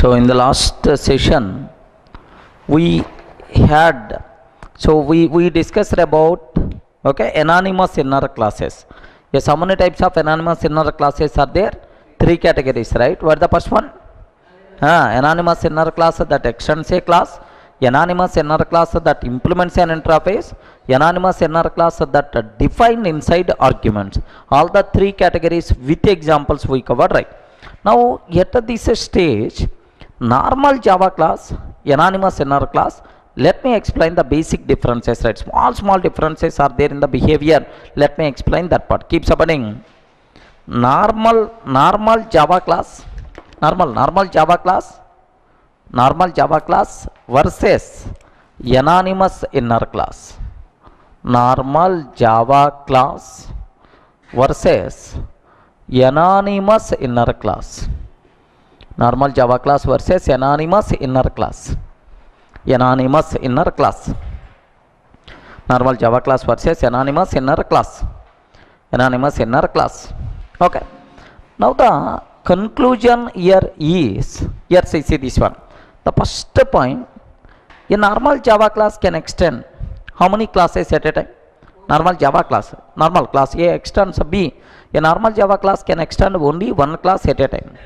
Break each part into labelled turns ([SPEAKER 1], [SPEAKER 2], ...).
[SPEAKER 1] So in the last session, we had we discussed about anonymous inner classes. Yes, how many types of anonymous inner classes are there? Three categories, right? What is the first one? Anonymous inner class that extends a class, anonymous inner class that implements an interface, anonymous inner class that define inside arguments. All the three categories with examples we covered, right? Now at this stage, normal Java class, anonymous inner class, let me explain the basic differences, right? Small differences are there in the behavior. Let me explain that part. Keep submitting. Normal Java class, normal Java class versus anonymous inner class. Normal Java class versus anonymous inner class. Normal Java class versus anonymous inner class. Anonymous inner class. Normal Java class versus anonymous inner class. Anonymous inner class. Okay. Now the conclusion here is, here see this one. The first point, a normal Java class can extend how many classes at a time? Normal Java class, normal class A extends B. A normal Java class can extend only one class at a time.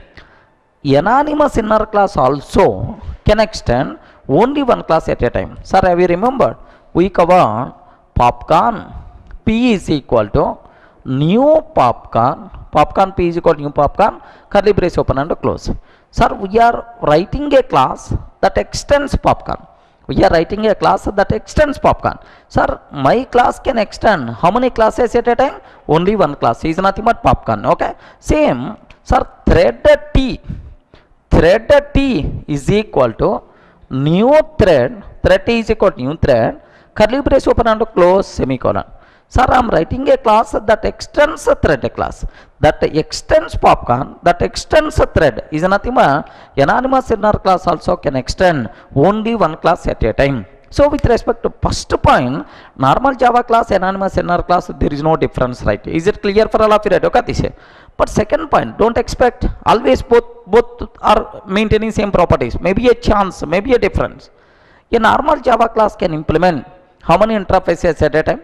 [SPEAKER 1] Anonymous inner class also can extend only one class at a time. Sir, have you remembered? We covered popcorn P is equal to new popcorn. Popcorn P is equal to new popcorn. Curly brace open and close. Sir, we are writing a class that extends popcorn. We are writing a class that extends popcorn. Sir, my class can extend how many classes at a time? Only one class. Is nothing but popcorn. Okay. Same. Sir, thread T is equal to new thread. Thread T is equal to new thread. Curly brace open and close semicolon. Sir, I am writing a class that extends a thread class, that extends popcorn, that extends a thread. Is nothing but anonymous inner class also can extend only one class at a time. So with respect to first point, normal Java class, anonymous inner class, there is no difference, right? Is it clear for all of you, right? Okay, this. But second point, don't expect always both are maintaining same properties. Maybe a chance, maybe a difference. A normal Java class can implement how many interfaces at a time?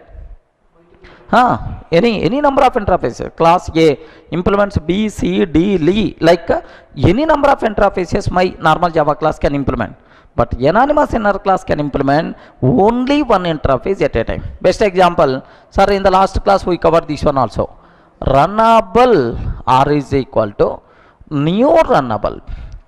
[SPEAKER 1] Any number of interfaces. Class A implements B, C, D, Li, like any number of interfaces my normal Java class can implement. But anonymous inner class can implement only one interface at a time. Best example, sir, in the last class we covered this one also. Runnable R is equal to new runnable.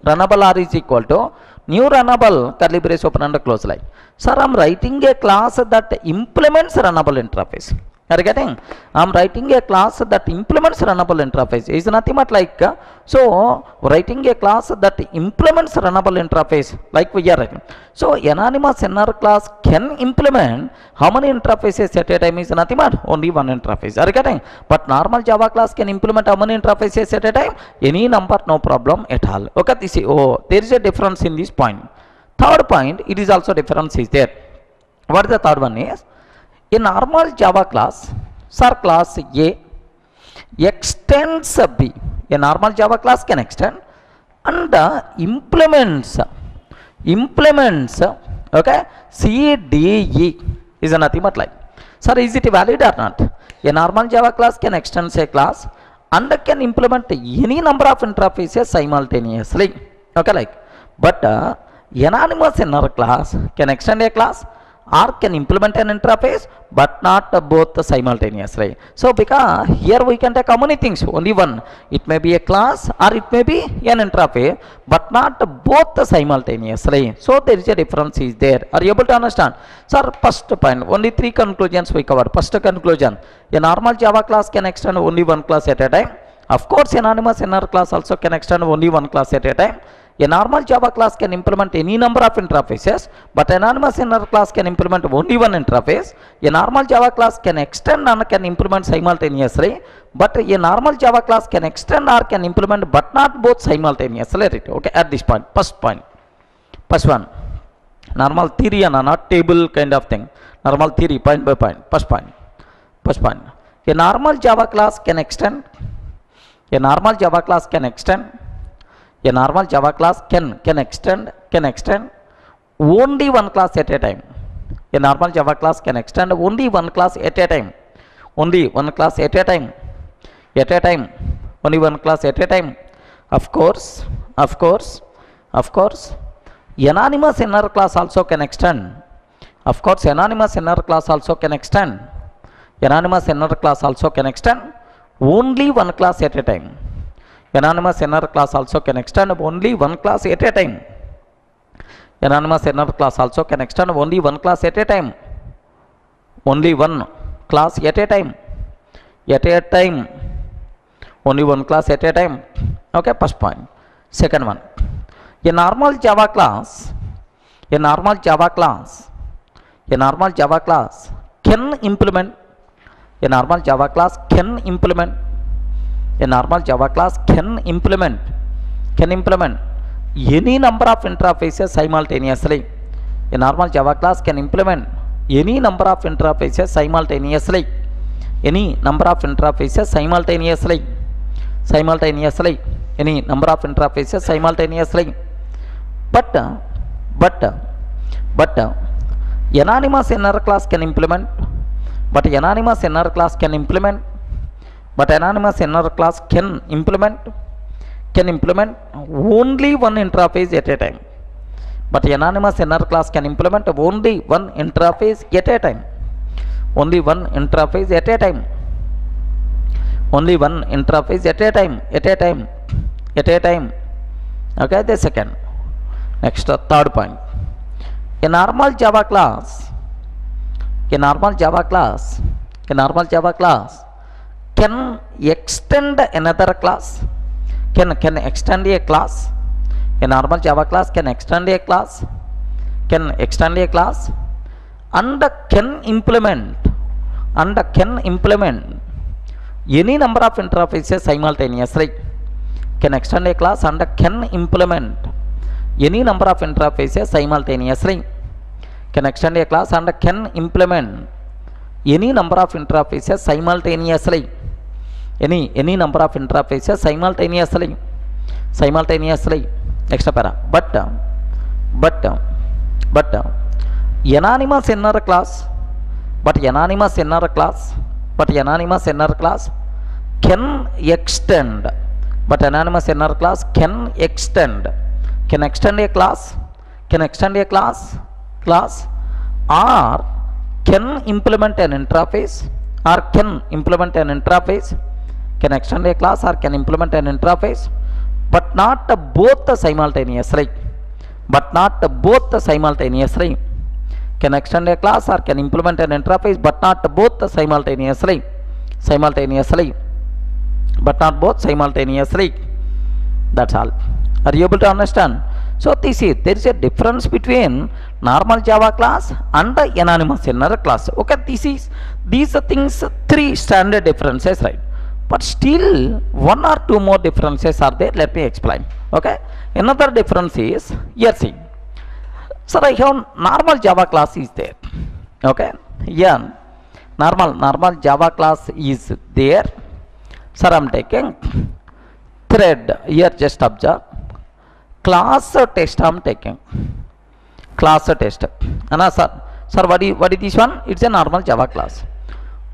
[SPEAKER 1] Runnable R is equal to new runnable, curly brace open and close line. Sir, I am writing a class that implements runnable interface. Are you getting? I am writing a class that implements runnable interface. Is nothing but like, so writing a class that implements runnable interface like we are writing. So anonymous inner class can implement how many interfaces at a time? Is nothing but only one interface. Are you getting? But normal Java class can implement how many interfaces at a time? Any number, no problem at all. Okay, this is, there is a difference in this point. Third point, it is also difference is there. What is the third one is? A normal Java class, sir, class A extends B. A normal Java class can extend and implements okay, C, D, E is nothing but like. Sir, is it valid or not? A normal Java class can extend a class and can implement any number of interfaces simultaneously. Okay, like. But anonymous inner class can extend a class or can implement an interface but not both simultaneously. So because here we can take how many things? Only one. It may be a class or it may be an interface but not both simultaneously. So there is a difference is there. Are you able to understand? Sir, first point, only three conclusions we covered. First conclusion, a normal Java class can extend only one class at a time. Of course, anonymous inner class also can extend only one class at a time. A normal Java class can implement any number of interfaces, but anonymous inner class can implement only one interface. A normal Java class can extend and can implement simultaneously, but a normal Java class can extend or can implement but not both simultaneously. Okay, at this point, first one, normal theory and not table kind of thing. Normal theory, point by point. First point. A normal Java class can extend. A normal Java class can extend. A normal Java class can extend only one class at a time. A normal Java class can extend only one class at a time. Only one class at a time. At a time. Only one class at a time. Of course, anonymous inner class also can extend. Of course, anonymous inner class also can extend. Anonymous inner class also can extend only one class at a time. Anonymous inner class also can extend only one class at a time. Anonymous inner class also can extend only one class at a time. Only one class at a time. At a time. Only one class at a time. Okay, first point. Second one. A normal Java class can implement. A normal Java class can implement any number of interfaces simultaneously. A normal Java class can implement any number of interfaces simultaneously. Any number of interfaces simultaneously. Any number of interfaces simultaneously. But anonymous inner class can implement. But anonymous inner class can implement only one interface at a time. But anonymous inner class can implement only one interface at a time. Only one interface at a time. Only one interface at a time. Okay, the second. Next, third point. A normal Java class can extend another class. Can extend a class. A normal Java class can extend a class. And can implement any number of interfaces simultaneously. Can extend a class and can implement any number of interfaces simultaneously. Can extend a class and can implement any number of interfaces simultaneously. Any number of interfaces simultaneously. Next para. But anonymous inner class can extend. But anonymous inner class can extend a class, or can implement an interface, can extend a class or can implement an interface, but not both simultaneously. Can extend a class or can implement an interface, but not both simultaneously. That's all. Are you able to understand? So there is a difference between normal Java class and the anonymous inner class. Okay, these things, three standard differences, right? But still one or two more differences are there. Let me explain. Okay, another difference is here. See, sir, I have normal Java class is there. Okay, yeah, normal Java class is there. Sir, I am taking thread here. Just observe. Class test I am taking. Class test. Anna sir, what is this one? It's a normal Java class.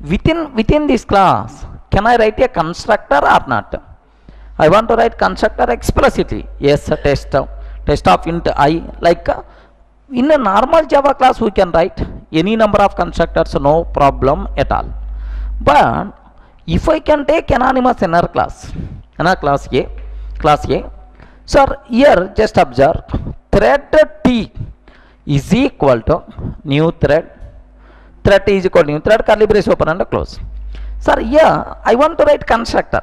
[SPEAKER 1] Within this class, can I write a constructor or not? I want to write constructor explicitly. Yes, test of int I. Like in a normal Java class, we can write any number of constructors, no problem at all. But if I can take anonymous inner class, class A. Sir, here just observe, thread T is equal to new thread. Thread T is equal to new thread, curly brace open and close. Sir, here I want to write constructor.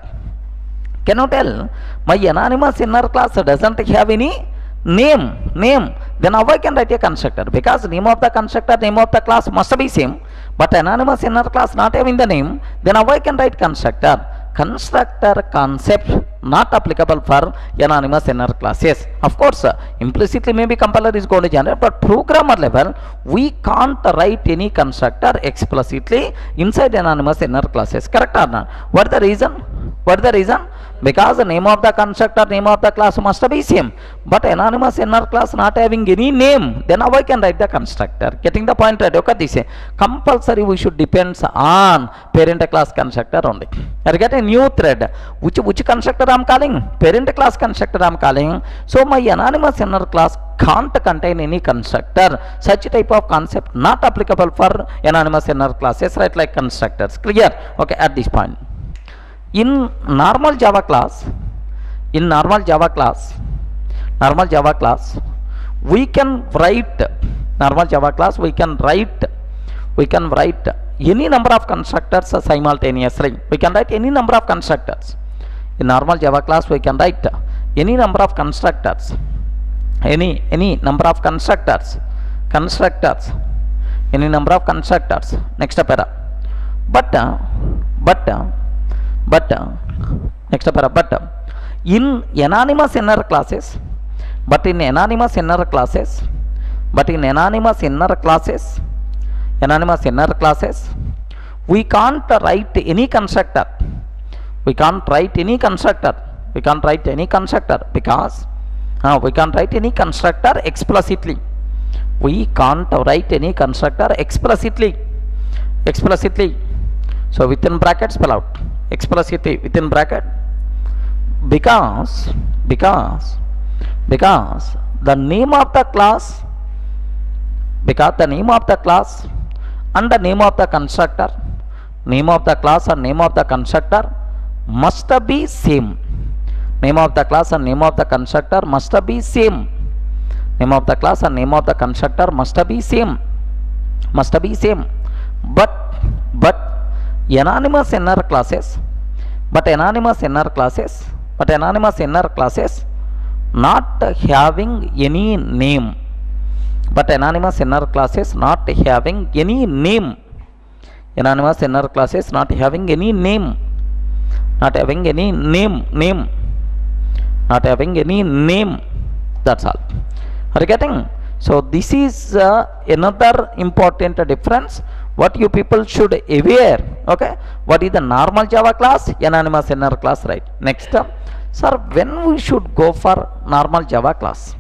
[SPEAKER 1] Can you tell my anonymous inner class doesn't have any name? Then how I can write a constructor? Because name of the constructor, name of the class must be same. But anonymous inner class not having the name, then how I can write constructor? Constructor concept not applicable for anonymous inner class. Yes, of course, implicitly maybe compiler is going to generate, but programmer level we can't write any constructor explicitly inside anonymous inner classes. Correct or not? What is the reason? What is the reason? Because the name of the constructor, name of the class must be same. But anonymous inner class not having any name, then how I can write the constructor? Getting the point right? Okay, this compulsory we should depends on parent class constructor only. I get a new thread. Which constructor I am calling? Parent class constructor I am calling. So my anonymous inner class can't contain any constructor. Such type of concept not applicable for anonymous inner classes, right? Like constructors. Clear? Okay, at this point. In normal Java class, we can write any number of constructors simultaneously. We can write any number of constructors. In normal Java class, we can write any number of constructors. Any number of constructors. Any number of constructors. Next para. But in anonymous inner classes, we can't write any constructor. We can't write any constructor because we can't write any constructor explicitly. So within bracket spell out explicitly within bracket, because the name of the class and the name of the constructor, name of the class and name of the constructor must be same. Name of the class and name of the constructor must be same. Name of the class and name of the constructor must be same. But anonymous inner classes not having any name. Anonymous inner classes not having any name. That's all. Are you getting? So this is another important difference what you people should aware. Okay, what is the normal Java class, anonymous inner class, right? Next, sir, when we should go for normal Java class,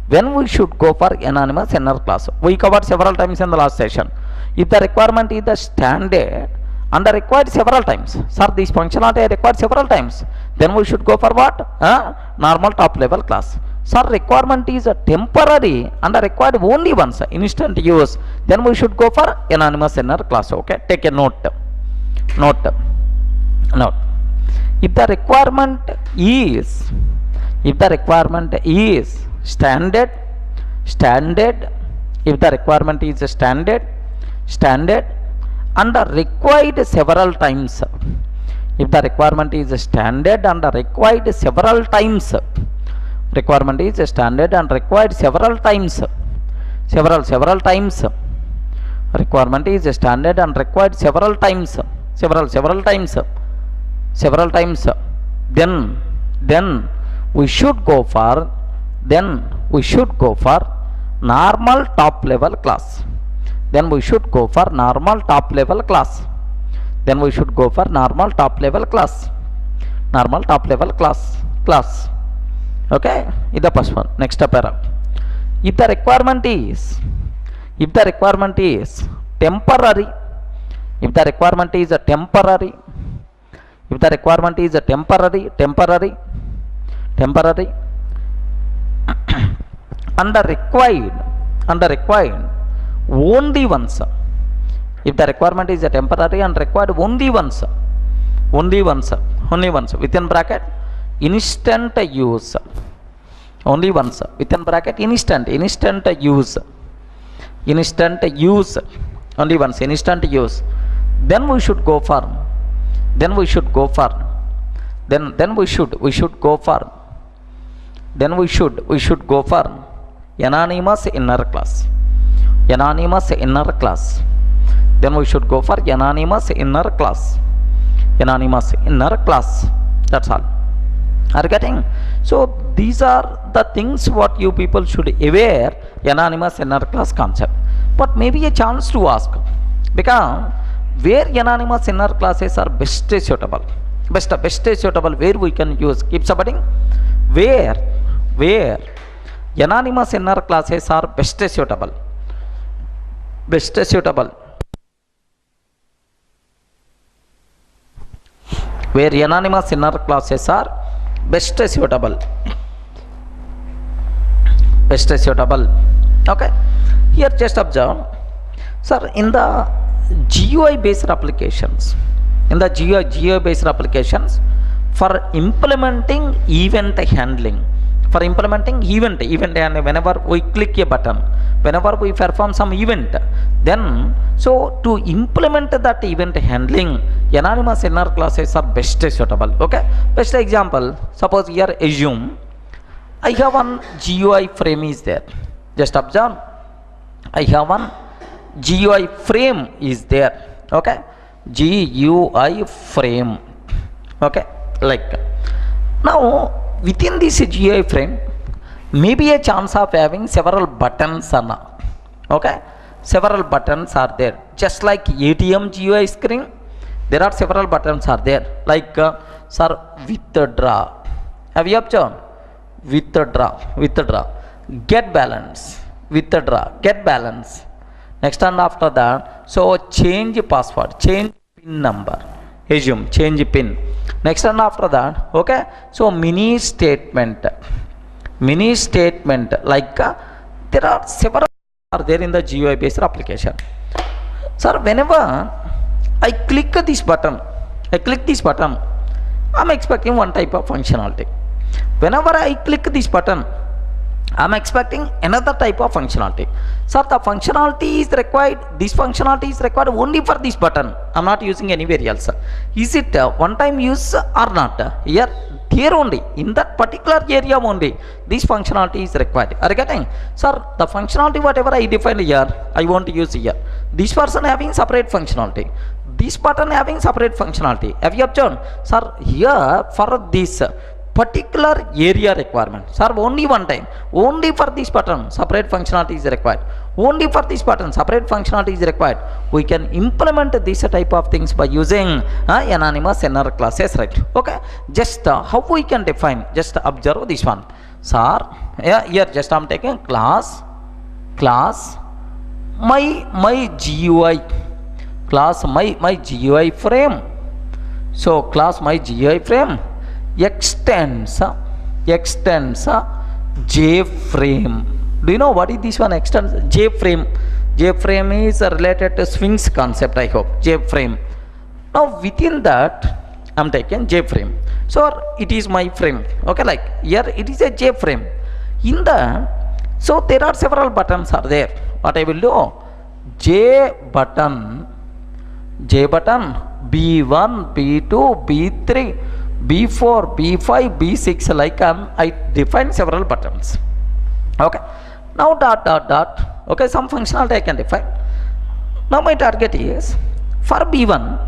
[SPEAKER 1] when we should go for anonymous inner class, we covered several times in the last session. If the requirement is the standard and required several times, sir, this functionality required several times, then we should go for what? Normal top level class. Sir, requirement is a temporary and required only once, instant use, then we should go for anonymous inner class. Okay, take a note. If the requirement is standard, if the requirement is standard and required several times, if the requirement is standard and required several times, requirement is standard and required several times, requirement is standard and required several times, then we should go for normal top level class. Okay, is the first one. Next para. If the requirement is temporary, and required only once. If the requirement is a temporary and required only once, within bracket instant use, only once, within bracket instant use, only once, instant use, then we should go for anonymous inner class. That's all. Are you getting? So these are the things what you people should aware anonymous inner class concept. But maybe a chance to ask, because where anonymous inner classes are best suitable, Best suitable, where we can use, keep supporting, where anonymous inner classes are best suitable, where anonymous inner classes are best suitable. Okay, here just observe, sir, in the GUI based applications, for implementing event handling, and whenever we click a button, whenever we perform some event, then so to implement that event handling, anonymous inner classes are best suitable. Okay, best example, suppose here assume I have one GUI frame is there. Just observe, I have one GUI frame is there. Okay, GUI frame. Okay, like now within this GUI frame, maybe a chance of having several buttons. Okay, several buttons are there. Just like ATM GUI screen, there are several buttons are there. Like sir, withdraw. Have you observed? Withdraw, get balance, withdraw, get balance. Next and after that, so change password, change pin number, assume change pin. Next and after that, okay, so mini statement, like there are several are there in the GUI based application. Sir, whenever I click this button, I'm expecting one type of functionality. Whenever I click this button, I'm expecting another type of functionality. Sir, the functionality is required, this functionality is required only for this button. I'm not using anywhere else. Is it one time use or not? Here only, in that particular area only, this functionality is required. Are you getting? Sir, the functionality whatever I defined here, I want to use here. This person having separate functionality, this button having separate functionality. Have you observed? Sir, here for this particular area requirement, sir, only one time, only for this button separate functionality is required, only for this button separate functionality is required. We can implement this type of things by using anonymous inner classes, right? Okay, just how we can define, just observe this one, sir. Here just I'm taking class my GUI, class my GUI frame. So class my GUI frame extends JFrame. Do you know what is this one? Extends JFrame. JFrame is related to Sphinx concept, I hope. JFrame. Now within that I'm taking JFrame. So it is my frame. Okay, like here it is a JFrame. In the, so there are several buttons are there. What I will do? J button, B1, B2, B3, B4, B5, B6, like I define several buttons. Okay, now dot, okay, some functionality I can define. Now my target is, for B1,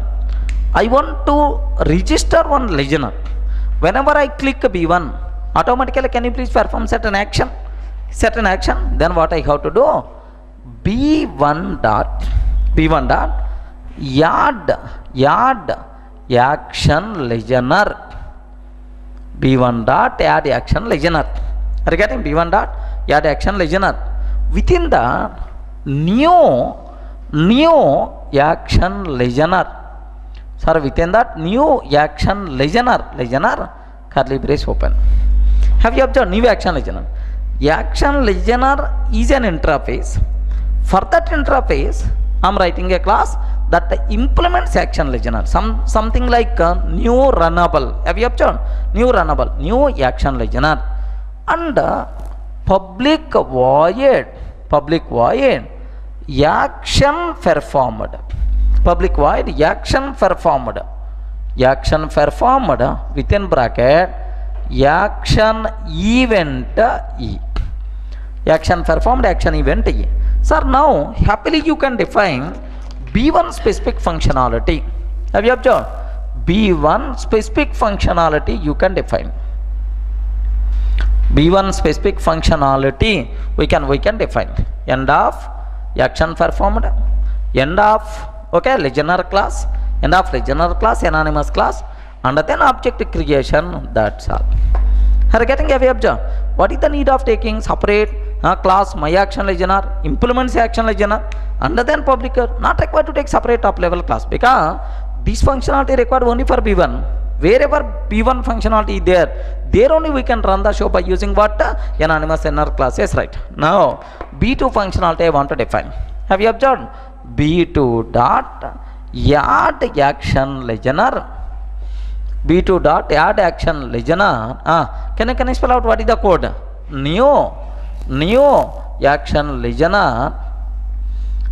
[SPEAKER 1] I want to register one listener. Whenever I click B1, automatically can you please perform certain action? Then what I have to do? B1 dot add action listener. B1 dot add action listener. Are you getting? B1 dot add action listener. Within the new action listener. Sir, within that new action listener, curly brace open. Have you observed new action listener? Action listener is an interface. For that interface, I'm writing a class that implements action listener. Something like new runnable. Have you observed? New runnable, new action listener, and public void action performed. Public void action performed. Action performed within bracket action event E. Action performed, action event E. Sir, now happily you can define B1 specific functionality. Have you observed? B1 specific functionality you can define. B1 specific functionality we can define. End of action performed, end of, okay, listener class, end of listener class, anonymous class, and then object creation, that's all. Are you getting away observe? What is the need of taking separate class my action listener, implements action listener, and then publicer? Not required to take separate top level class, because this functionality required only for B1. Wherever B1 functionality is there only we can run the show by using what? Anonymous inner classes, right? Now B2 functionality I want to define. Have you observed? B2 dot add action listener. B2 dot add action listener. Can I spell out what is the code? New action listener.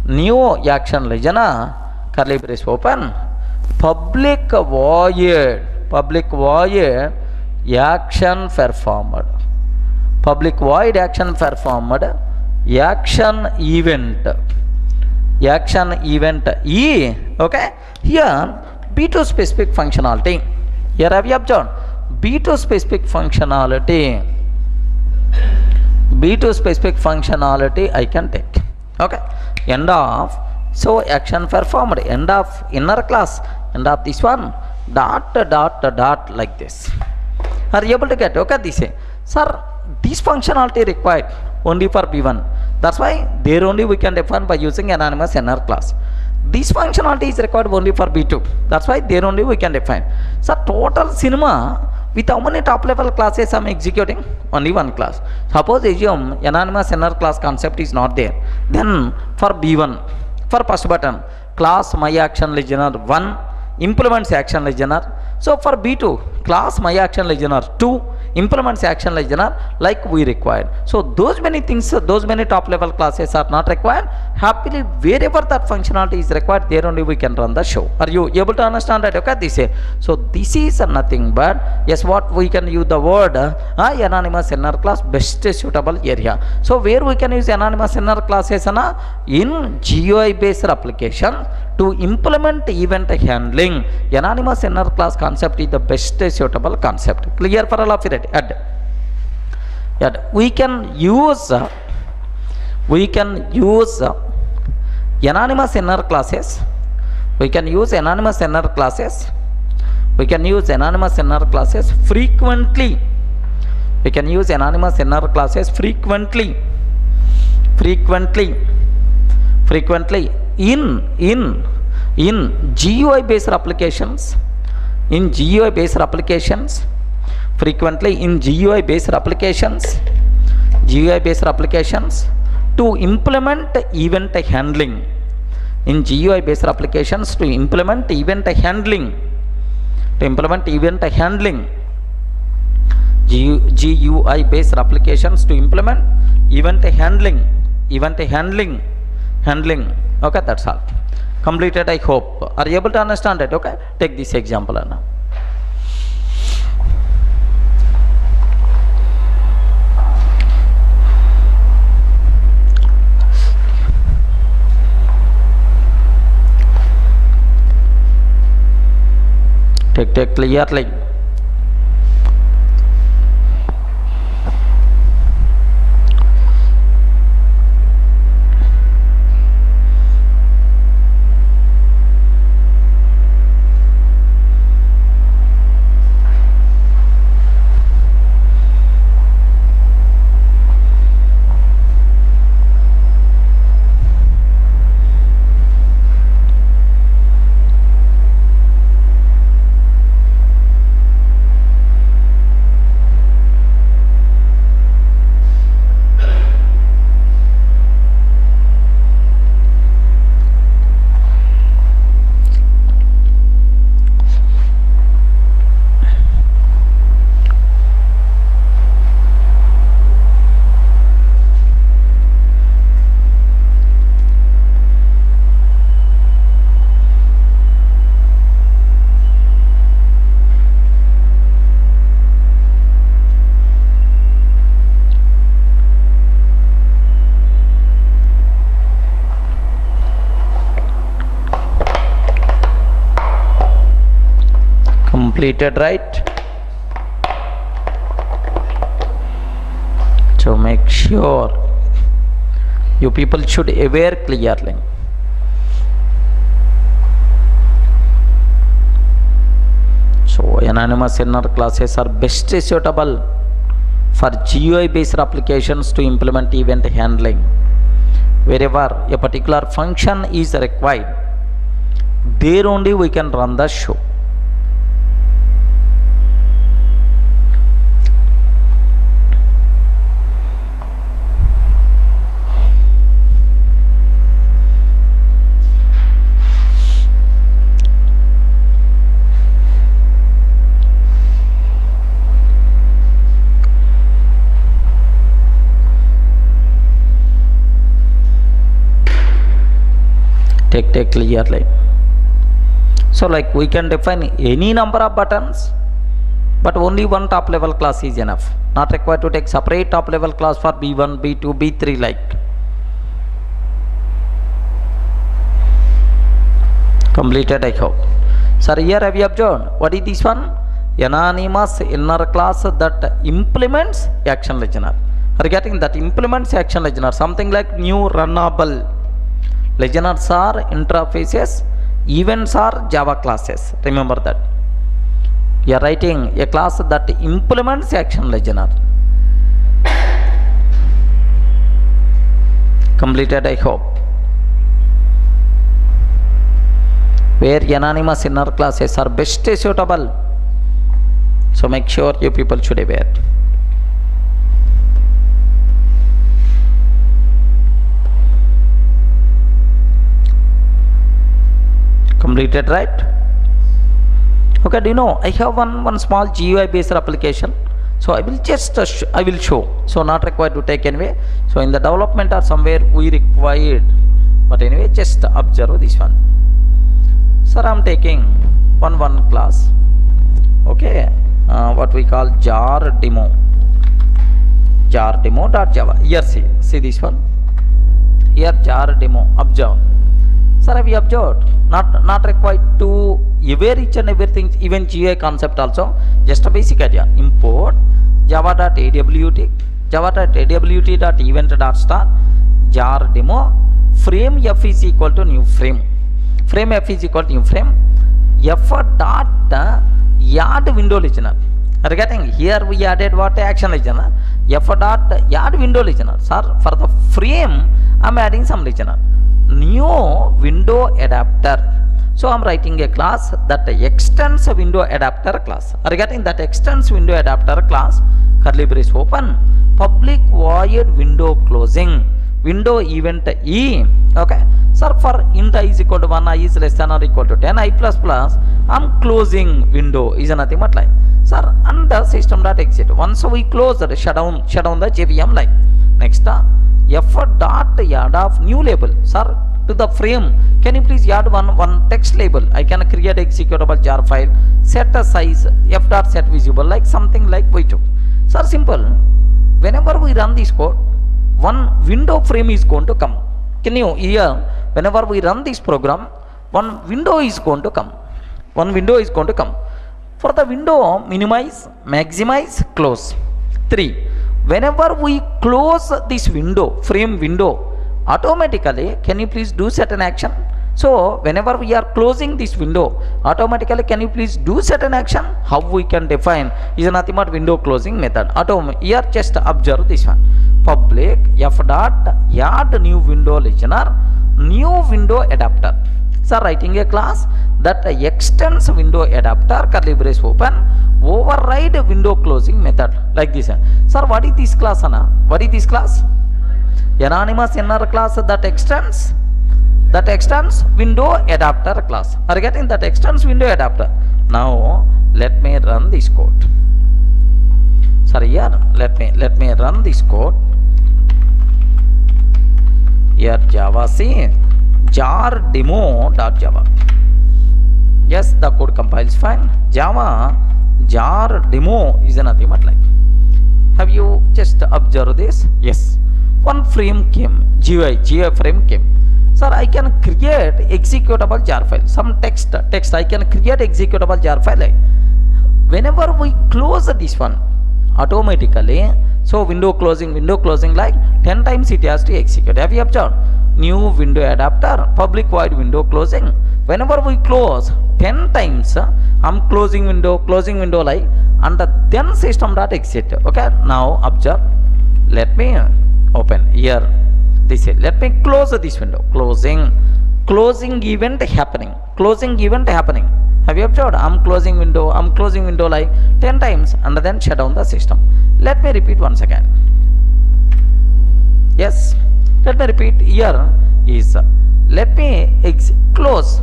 [SPEAKER 1] New action listener. Curly brace open. Public void action performed. Public void action performed. Action event. Action event E. Okay. Here B2 specific functionality. Here have you observed? B2 specific functionality. B2 specific functionality I can take. Okay. End of. So action performed. End of inner class. End of this one. Dot like this. Are you able to get? Okay. This sir, this functionality required only for B1. That's why there only we can define by using anonymous inner class. This functionality is required only for B2. That's why there only we can define. So total cinema with how many top level classes I am executing? Only one class. Suppose assume anonymous inner class concept is not there. Then for B1, for first button, class my action listener 1 implements action listener. So for B2, class my action listener 2 implements action listener like we required. So those many things, those many top level classes are not required. Happily wherever that functionality is required, there only we can run the show. Are you able to understand that? Okay, this so this is nothing but yes, what we can use the word anonymous inner class best suitable area. So where we can use anonymous inner classes in GUI based application to implement event handling. Anonymous inner class concept is the best suitable concept. Clear for all of it? We can use anonymous inner classes. We can use anonymous inner classes. We can use anonymous inner classes frequently. We can use anonymous inner classes frequently in GUI based applications. In GUI based applications, frequently in GUI based applications to implement event handling. In GUI based applications to implement event handling. GUI based applications to implement event handling. Okay, that's all. Completed, I hope. Are you able to understand it? Okay, take this example now. Take clearly. Completed, right? So make sure you people should aware clearly. So anonymous inner classes are best suitable for GUI based applications to implement event handling. Wherever a particular function is required, there only we can run the show. Take clearly. So like we can define any number of buttons, but only one top level class is enough. Not required to take separate top level class for B1, B2, B3 like. Completed, I hope. Sir, here have you observed? What is this one? Anonymous inner class that implements action listener. Are you getting that? Implements action listener. Something like new runnable. Listeners are interfaces, events are Java classes. Remember that. You are writing a class that implements action listener. Completed, I hope. Where anonymous inner classes are best suitable. So make sure you people should be aware. Completed, right? Okay, do you know I have one small GUI based application, so I will just I will show, so not required to take anyway. So in the development or somewhere we required, but anyway just observe this one. Sir, I am taking one class, okay, what we call jar demo .java. Here see this one, here jar demo. Observe. Sir, have you observed? Not required to aware each and everything, even GUI concept also. Just a basic idea. Import java.awt.event.start jar demo frame f is equal to new frame. Frame f is equal to new frame. F dot add window listener. Are you getting? Here we added what? Action listener. F dot add window listener. Sir, for the frame I am adding some listener. New window adapter. So I am writing a class that extends a window adapter class. Are you getting that? Extends window adapter class, curly brace open, public void window closing, window event E. Okay. Sir, for int I is equal to 1, I is less than or equal to 10, I plus plus, I am closing window is nothing but like. Sir, under system.exit. Once we close the shut down the JVM like. Next f dot add of new label. Sir, to the frame can you please add one text label. I can create executable jar file, set a size, f dot set visible, like something like v2. Sir, simple. Whenever we run this code, one window frame is going to come. Can you hear? Whenever we run this program, one window is going to come. For the window, minimize, maximize, close. 3. Whenever we close this window, frame window, automatically can you please do certain action? So whenever we are closing this window, automatically can you please do certain action? How we can define is nothing but window closing method. Here just observe this one. Public f dot add new window listener, new window adapter. So writing a class that extends window adapter, curly brace open, override window closing method like this. Sir, what is this class, Anna? What is this class? Anonymous inner class that extends window adapter class. Are you getting that? Extends window adapter. Now let me run this code. Sorry, here let me run this code. Here Java C jar demo.java. Yes, the code compiles fine. Java jar demo is nothing but like. Have you just observed this? Yes. One frame came, GUI frame came. Sir, I can create executable jar file. Some text I can create executable jar file. Whenever we close this one, automatically, so window closing like 10 times it has to execute. Have you observed? New window adapter, public void window closing. whenever we close 10 times, I'm closing window like, and then system dot exit. Okay, now observe, let me open here this is, let me close this window, closing event happening, have you observed? I'm closing window like 10 times and then shut down the system. Let me repeat once again. Yes, let me repeat here is, let me close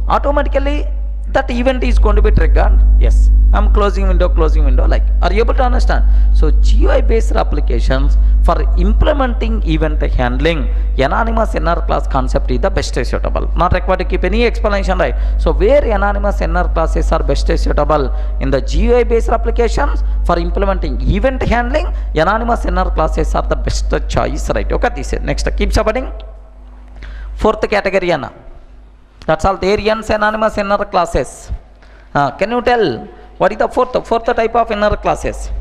[SPEAKER 1] automatically, that event is going to be triggered. Yes, I'm closing window like, are you able to understand? So GUI based applications for implementing event handling, anonymous inner class concept is the best suitable, not required to keep any explanation, right? So where anonymous inner classes are best suitable in the GUI based applications for implementing event handling, anonymous inner classes are the best choice, right? Okay, this is next, keep supporting. Fourth category, Anna. That's all. There ends anonymous inner classes. Can you tell what is the fourth type of inner classes?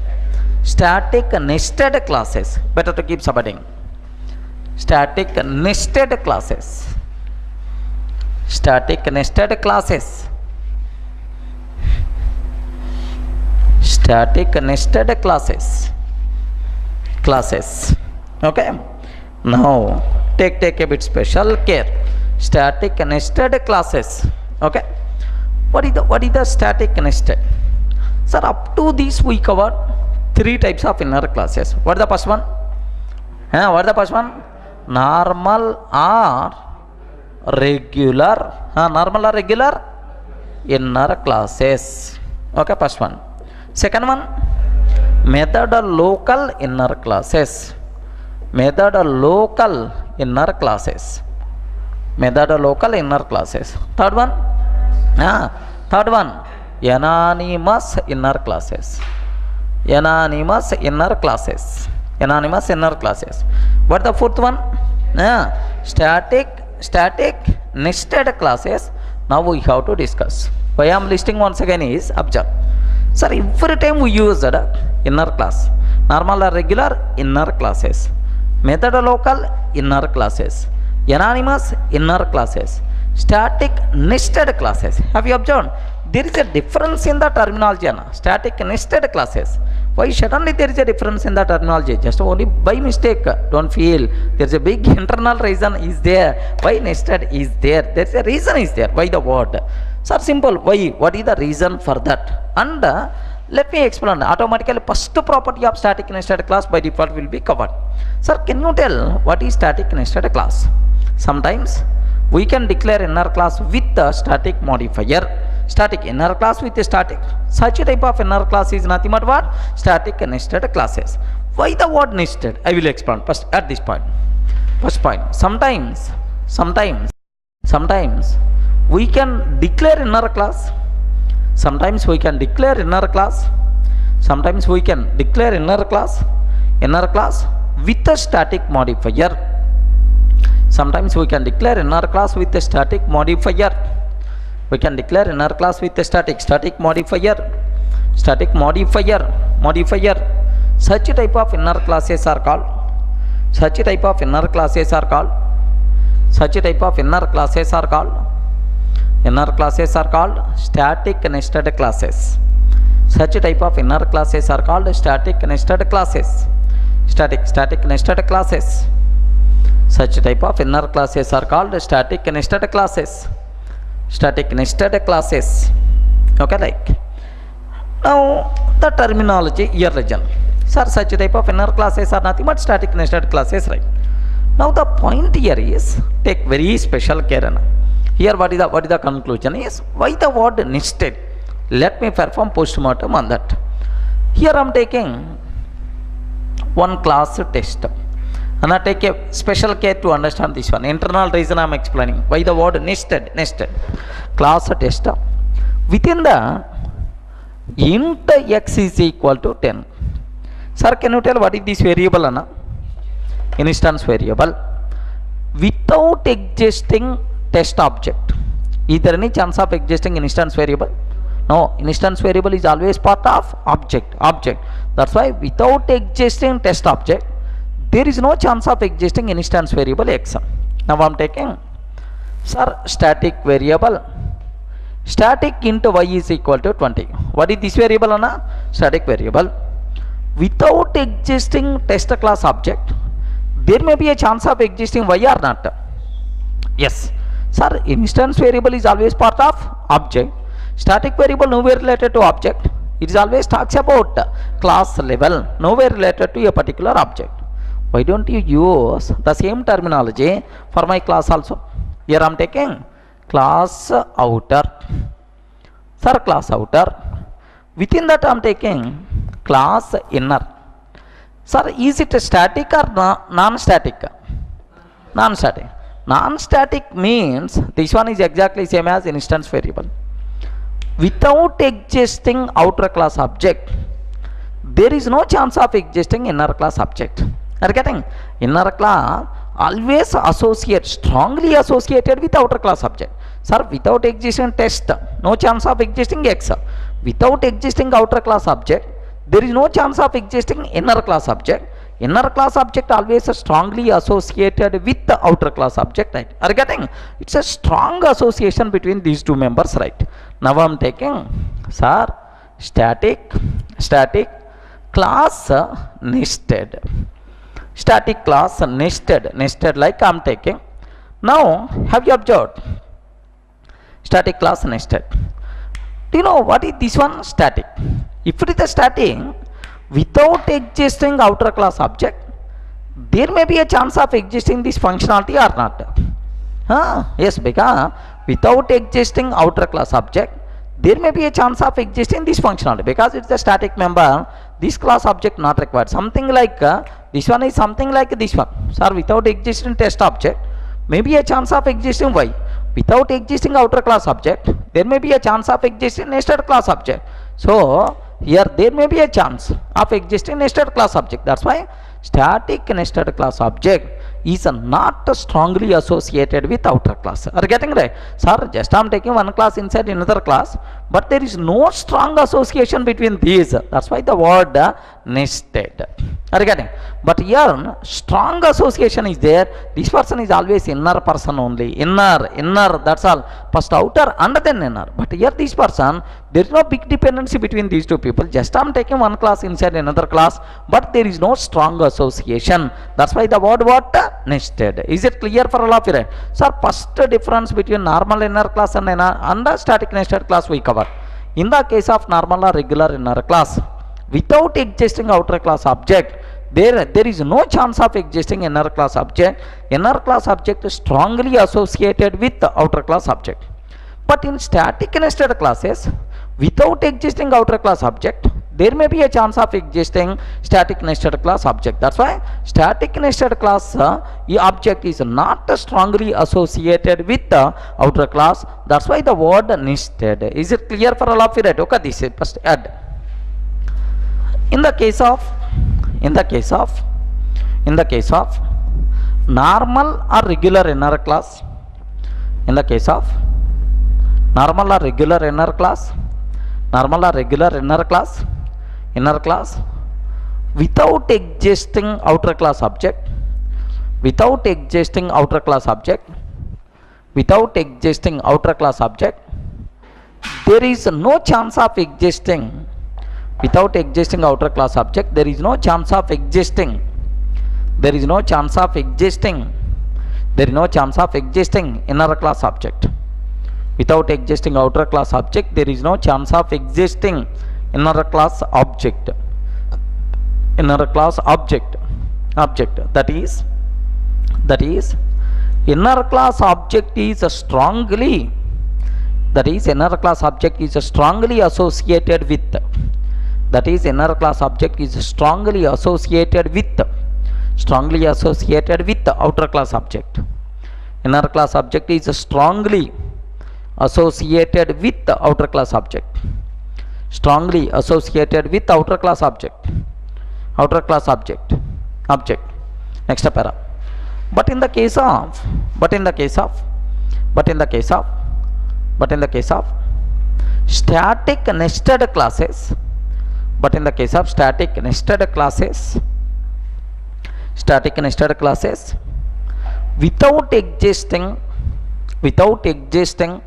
[SPEAKER 1] Static nested classes. Better to keep subheading. Static nested classes. Static nested classes. Static nested classes. Okay. Now take a bit special care. Static nested classes. Okay, what is the static nested? Sir, up to this we covered 3 types of inner classes. What is the first one? Normal or regular. Normal or regular inner classes. Okay, first one. Second one, method local inner classes. Local inner classes. Third one, anonymous inner classes. What the fourth one? Static nested classes. Now we have to discuss. Why I am listing once again is, observe. Sir, every time we use the inner class, normal or regular inner classes, method local inner classes, anonymous inner classes, static nested classes. Have you observed? There is a difference in the terminology. Static nested classes. Why suddenly there is a difference in the terminology? Just only by mistake. Don't feel. There is a big internal reason is there. Why nested is there? There is a reason is there. Why the word? Sir, simple. Why? What is the reason for that? And let me explain. Automatically, first property of static nested class by default will be covered. Sir, can you tell what is static nested class? Sometimes we can declare inner class with the static modifier. Static inner class with a static. Such a type of inner class is nothing but what? Static nested classes. Why the word nested? I will explain first at this point. First point. Sometimes we can declare inner class. Sometimes we can declare inner class with a static modifier. Sometimes we can declare inner class with a static modifier. We can declare inner class with a static modifier. Such type of inner classes are called. Such type of inner classes are called static nested classes. Such type of inner classes are called static nested classes. Static nested classes. Such type of inner classes are called static nested classes. Okay, like now the terminology here region. Sir, such type of inner classes are nothing but static nested classes, right? Now the point here is, take very special care. Here what is the conclusion is, why the word nested? Let me perform postmortem on that. Here I am taking one class test, and I take a special care to understand this one. Internal reason I am explaining. Why the word nested? Class test. Within the int x is equal to 10. Sir, can you tell what is this variable, Anna? Instance variable. Without existing test object. Is there any chance of existing instance variable? No, instance variable is always part of object. That's why without existing test object, there is no chance of existing instance variable x. Now I am taking Sir, static variable. Static int y is equal to 20. What is this variable, Anna? Static variable. Without existing test class object, there may be a chance of existing y or not. Yes. Sir, instance variable is always part of object. Static variable nowhere related to object. It is always talks about class level, nowhere related to a particular object. Why don't you use the same terminology for my class also? Here I am taking class outer. Sir, class outer. Within that I am taking class inner. Sir, is it static or non-static? Non-static. Non-static means this one is exactly same as instance variable. Without existing outer class object, there is no chance of existing inner class object. Are you getting? Inner class always strongly associated with outer class object. Sir, without existing test, no chance of existing x. Without existing outer class object, there is no chance of existing inner class object. Inner class object always strongly associated with the outer class object, right? Are you getting? It's a strong association between these two members, right? Now I am taking, sir, static class nested. Static class nested like I am taking. Now, have you observed? Static class nested. Do you know what is this one? Static. If it is a static, without existing outer class object, there may be a chance of existing this functionality or not. Yes, because without existing outer class object, there may be a chance of existing this functionality, because it's a static member. This class object not required. Something like this one is something like this one. Sir, without existing test object, may be a chance of existing y. Without existing outer class object, there may be a chance of existing nested class object. So here there may be a chance of existing nested class object. That's why static nested class object is not strongly associated with outer class. Are you getting right? Sir, just I am taking one class inside another class, but there is no strong association between these. That's why the word nested. Are you getting? But here strong association is there. This person is always inner person only. Inner, that's all. First outer and then inner. But here this person, there is no big dependency between these two people. Just I am taking one class inside another class, but there is no strong association. That's why the word what? Nested. Is it clear for all of you? Sir, first difference between normal inner class and static nested class we cover. In the case of normal or regular inner class, without existing outer class object, there is no chance of existing inner class object. Inner class object is strongly associated with the outer class object. But in static nested classes, without existing outer class object, there may be a chance of existing static nested class object. That's why static nested class object is not strongly associated with the outer class. That's why the word nested. Is it clear for all of you? Right? Okay, this is first add. In the case of normal or regular inner class, in the case of normal or regular inner class, inner class without existing outer class object, there is no chance of existing. Without existing outer class object, there is no chance of existing inner class object. Without existing outer class object, there is no chance of existing inner class object. That is inner class object is strongly associated with the outer class object. Inner class object is strongly associated with the outer class object. Next para. But in the case of static nested classes, without existing without existing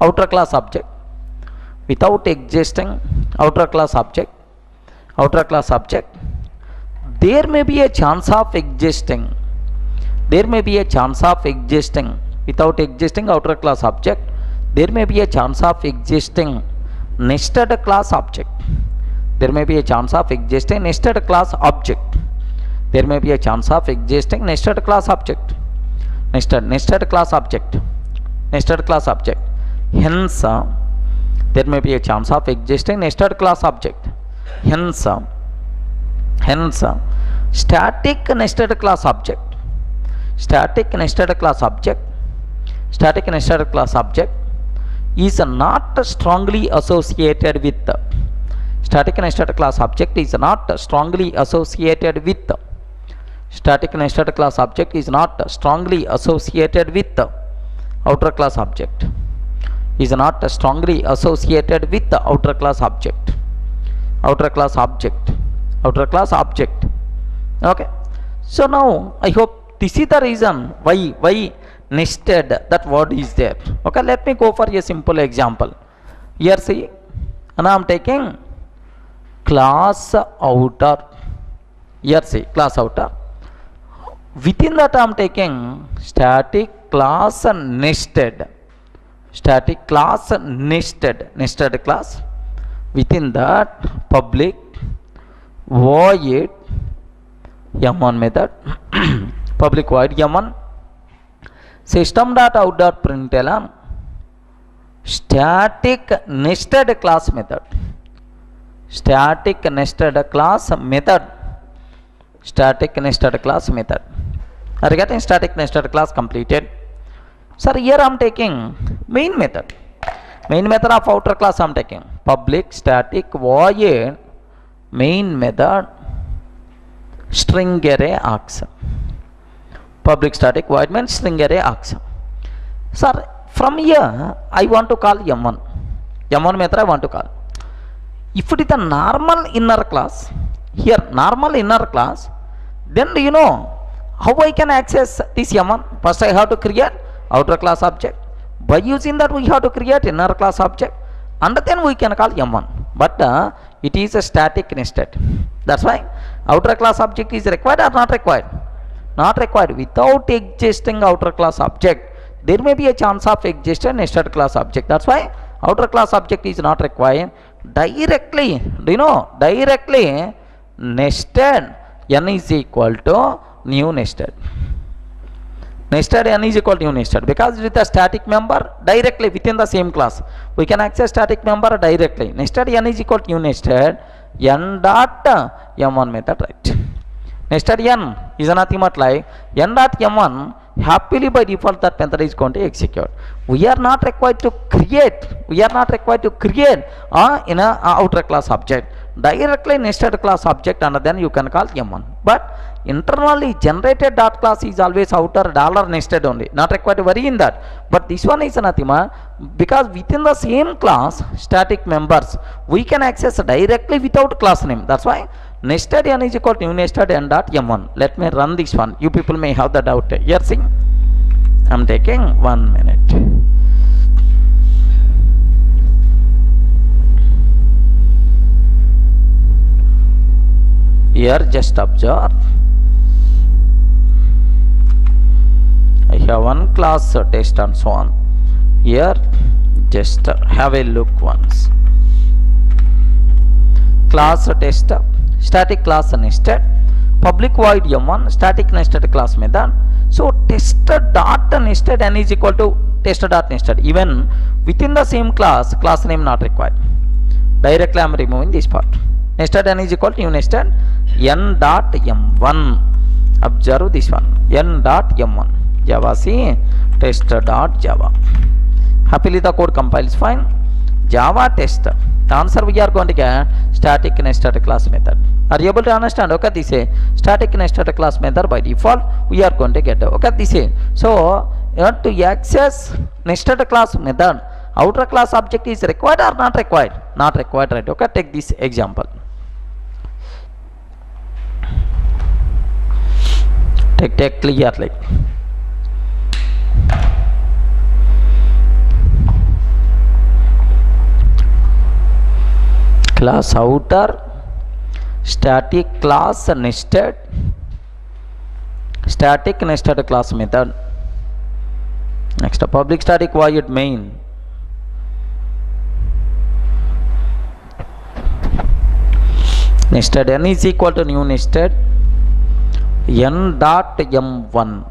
[SPEAKER 1] outer class object, without existing outer class object, there may be a chance of existing, without existing outer class object, there may be a chance of existing nested class object, there may be a chance of existing nested class object, there may be a chance of existing nested class object, nested class object, hence there may be a chance of existing nested class object, hence static nested class object, static nested class object is not strongly associated with, static nested class object is not strongly associated with, static nested class object is not strongly associated with outer class object, is not strongly associated with the outer class object, okay. So now I hope this is the reason why nested, that word is there. Okay, let me go for a simple example. Here see, and I am taking class outer, here see class outer, within that I am taking static class nested, nested class, within that public void m1 method public void m1 system dot out dot println static nested class method, static nested class method, are you getting? Static nested class completed. Sir, here I am taking main method of outer class. I am taking public static void main method string array args, public static void main string array args. Sir, from here I want to call m1 method I want to call. If it is a normal inner class, here normal inner class, then do you know how I can access this m1? First I have to create outer class object. By using that we have to create inner class object, and then we can call m1. But it is a static nested. That's why outer class object is required or not required? Not required. Without existing outer class object, there may be a chance of existing nested class object. That's why outer class object is not required. Directly, do you know? Directly nested n is equal to new nested. Nested n is equal to new nested, because with a static member directly within the same class we can access static member directly. Nested n is equal to new nested n dot m1 method, right? Nested n is nothing but like n dot m1, happily by default that method is going to execute. We are not required to create in a outer class object, directly nested class object, and then you can call m1. But internally generated dot class is always outer dollar nested only, not required to worry in that. But this one is nothing, because within the same class static members we can access directly without class name. That's why nested n is equal to new nested n dot m1. Let me run this one. You people may have the doubt. Here see, I'm taking 1 minute. Here just observe, I have one class test and so on. Here just have a look once. Class test, static class nested, public void m1, static nested class method. So test dot nested n is equal to test dot nested. Even within the same class name not required. Directly I am removing this part. Nested n is equal to new nested n dot m1. Observe this one, n dot m1. Java C test dot java. Happily the code compiles fine. Java test. The answer we are going to get static nested class method. Are you able to understand? Okay, this is static nested class method by default we are going to get. Okay, this is so to access nested class method, outer class object is required or not required? Not required, right? Okay, take this example. Take clearly. class outer, static class nested, static nested class method. Next, public static void main. Nested n is equal to new nested n dot m1.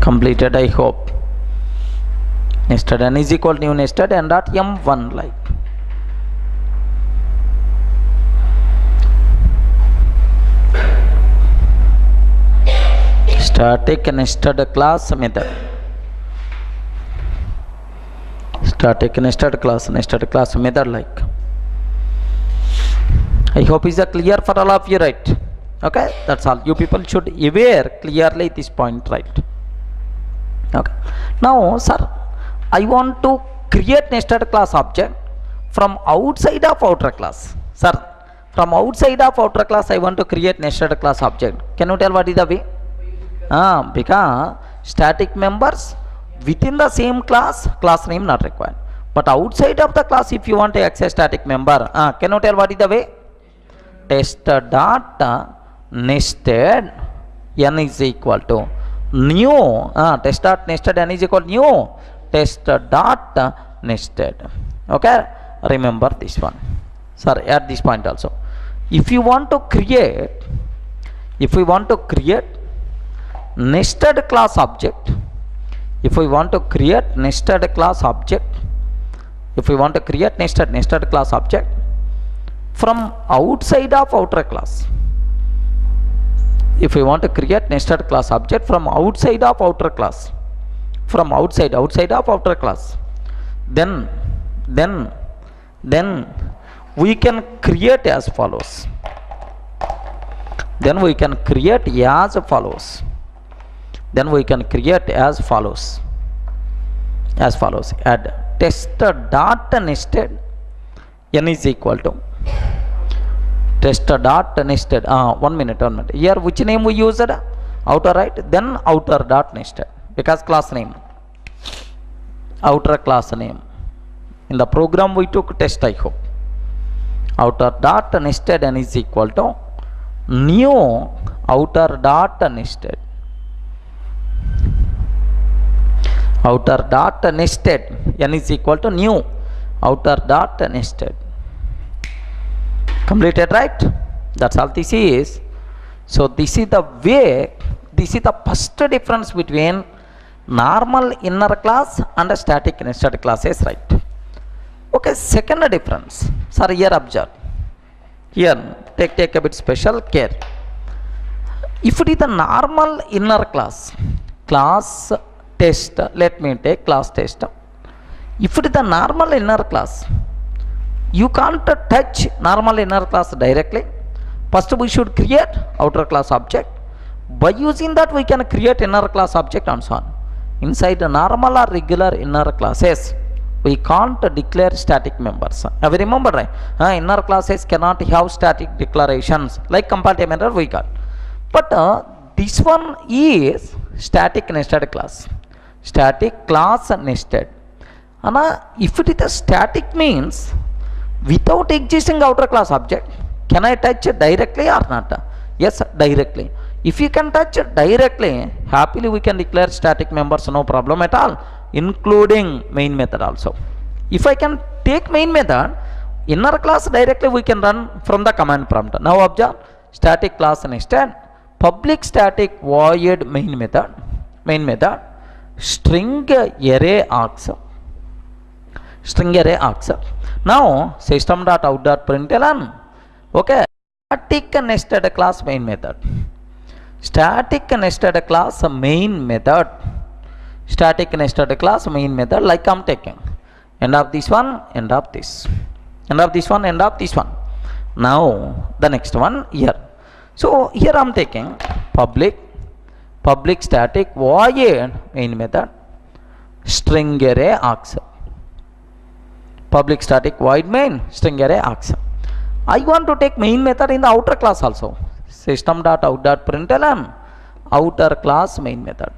[SPEAKER 1] Completed, I hope. Nested n is equal to new nested n dot m1 like. Static nested class method. Static nested class method like. I hope is clear for all of you, right? Okay, that's all. You people should aware clearly this point, right? Okay. Now, sir, I want to create nested class object from outside of outer class. Sir, from outside of outer class, I want to create nested class object. Can you tell what is the way? Because static members within the same class name not required. But outside of the class, if you want to access static member, can you tell what is the way? Test dot nested n is equal to new test dot nested n is equal to new test dot nested. Okay, remember this one. Sorry, at this point also, if we want to create nested class object, nested class object from outside of outer class, if we want to create nested class object from outside of outer class, then we can create as follows. Add test dot nested n is equal to test dot nested. 1 minute. Here which name we used? Outer, right? Then outer dot nested, because class name, outer class name. In the program we took test, I hope. Outer dot nested n is equal to new outer dot nested. Outer dot nested n is equal to new outer dot nested. Completed, right? That's all this is. So this is the way, this is the first difference between normal inner class and static nested classes, right? Okay, second difference. Sir, here observe. Here take a bit special care. If it is the normal inner class test, let me take class test. If it is the normal inner class, you can't touch normal inner class directly. First we should create outer class object. By using that we can create inner class object and so on. Inside the normal or regular inner classes, we can't declare static members. Have you remember, right? Inner classes cannot have static declarations like comparative method we got. But this one is static nested class. Static class nested. And if it is a static means without existing outer class object, can I touch it directly or not? Yes, directly. If you can touch it directly, happily we can declare static members, no problem at all, including main method also. If I can take main method, inner class directly we can run from the command prompt. Now observe, static class nested, public static void main method, string array args. Now system.out.println. Okay, static nested class main method. Static nested class main method. Like I'm taking end of this one, end of this, end of this one, end of this one. Now the next one here. So here I'm taking public public static void main method string array args. Public static void main string array args. I want to take main method in the outer class also. System.out.println outer class main method.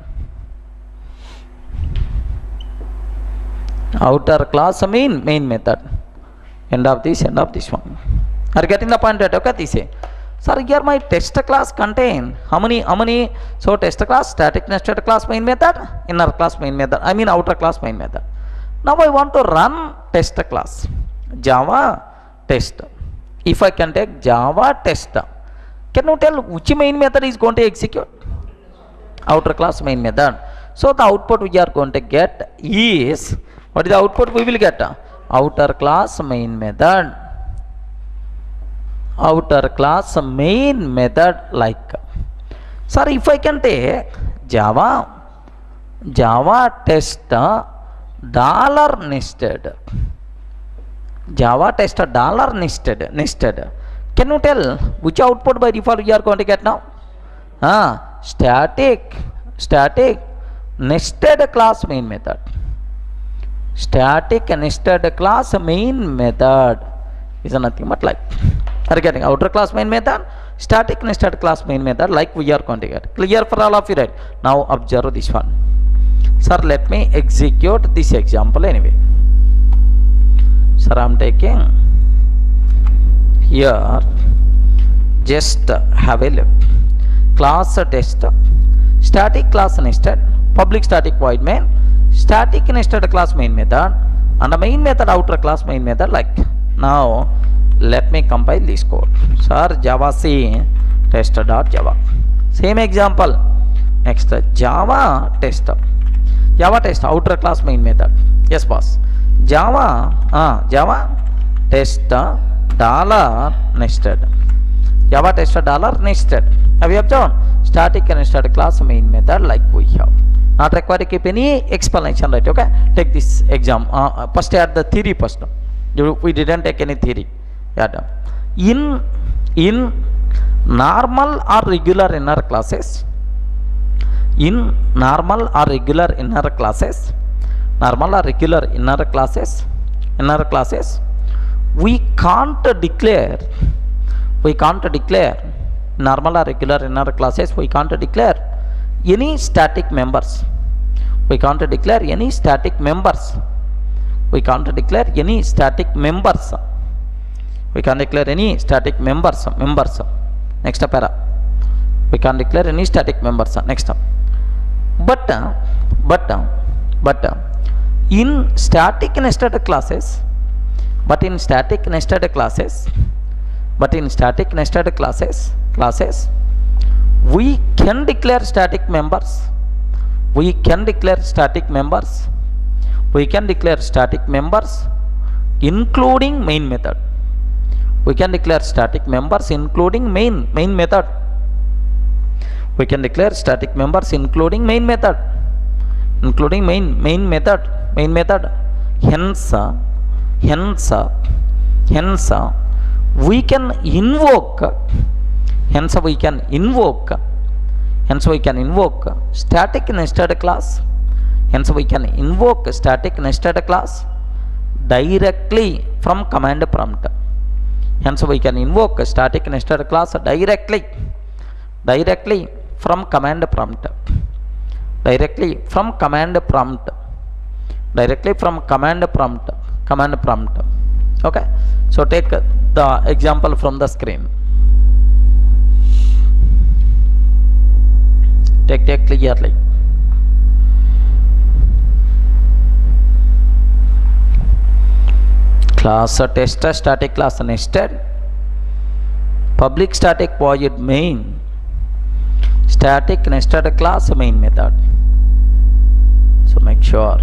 [SPEAKER 1] Outer class main method. End of this one. Are you getting the point? Right? Okay, this. Sir, here my test class contain how many? So test class, static nested class main method, inner class main method. I mean outer class main method. Now I want to run test class. Java test. If I can take Java test, can you tell which main method is going to execute? Outer class main method. So the output we are going to get is, what is the output we will get? Outer class main method. Outer class main method like. Sir, if I can take Java test dollar nested. Java test dollar nested. Can you tell which output by default we are going to get now? Static nested class main method. Static nested class main method is nothing but like. Are you getting outer class main method, static nested class main method like we are going to get. Clear for all of you, right? Now observe this one. Sir, let me execute this example anyway. Sir, I am taking here, just have a look. Class test, static class nested, public static void main, static nested class main method, and the main method outer class main method like. Now let me compile this code. Sir, Java C test.java. Same example. Next, Java test outer class main method. Yes, boss. Java test dollar nested. Java test dollar nested. Have you observed? Static nested class main method like we have. Not required to keep any explanation, right? Okay. Take this exam. First add the theory first. We didn't take any theory. Yeah. In normal or regular inner classes, we can't declare normal or regular inner classes, we can't declare any static members. We can't declare any static members. We can't declare any static members. We can't declare any static members. Next para. We can't declare any static members. Next. But in static nested classes, we can declare static members. We can declare static members including main method. We can declare static members including main method. We can declare static members including main method. Main method. Hence, we can invoke static nested class. Directly from command prompt. Hence we can invoke static nested class directly from command prompt. Okay. So take the example from the screen. Take clearly. Class test static class nested, public static void main, static nested class main method. So make sure.